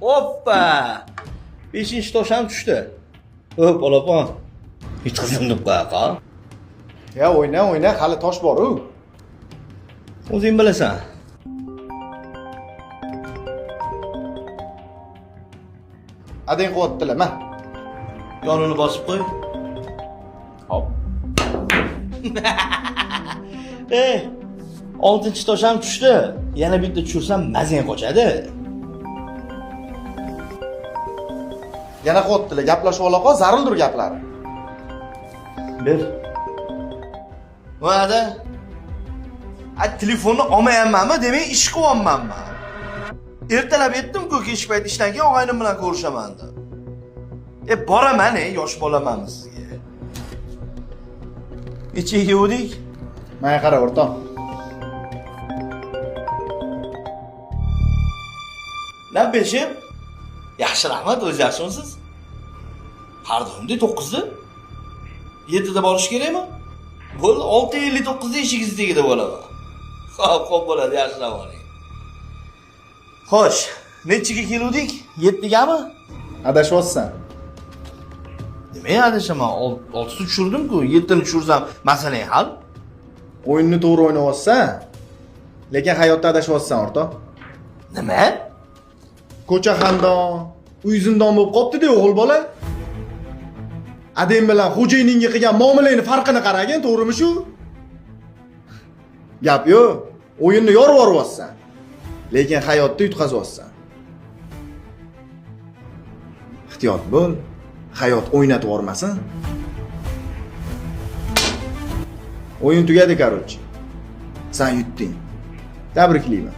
Hoppa! 5-tosh ham tushdi. Hop, olapon. Yutqizdim qayoqqa? Ya o'yna, hali tosh bor-ku. O'zing bilasan. Adang qilyaptilar, ma. Yonini bosib qo'y. Hop. 6-tosh ham tushdi. Yana bitta tushirsam mazang qochadi. Yana qilyaptilar, gaplashib ola qol, zarildir gaplari. Ber. Va'da. Telefonni olmayapmanmi, demak ish qilyapmanmi? Ertalab aytdim-ku, kech payt ishdan keyin og'aynim bilan ko'rishaman deb. Boraman, yosh bolamanmi sizga? Necha yevdik? Menga qara, o'rtoq. Nima beshim? Yaxshi rahmat, o'z yaxshimisiz? Har doimda 9da. 7da borish kerakmi? Bo'ldi, 6:59da ishingiz tegida bo'laman. Xo'p bo'ladi, yaxshilab oling. Xo'sh, nechiga keluvdik? 7gami? Adashyapsan. Nima adashaman? 6da tushirdim-ku, 7ni tushirsam masala hal. O'yinni to'g'ri o'ynayapsan, lekin hayotda adashyapsan, o'rtoq. Nima? Ko'cha xandon, uy zindon bo'lib qopti-da, o'g'il bola. Adang bilan xo'jayiningga qilgan muomalangni farqini qaragin, to'g'rimi shu? Gap yo'q, o'yinni yorib yuryapsan, lekin hayotda yutqazyapsan. Ehtiyot bo'l, hayot o'ynatib yormasin. O'yin tugadi, короче. Sen yutding. Tabriklayman.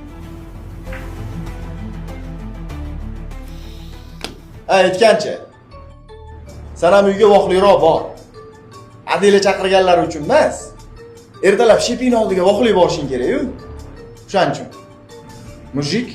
Aytgancha. Sen ham uyga voqliroq bor. Adila chaqirganlari uchun emas. Ertalab sheping oldiga voqli borishing kerak-ku. O'shaning uchun. Mujik.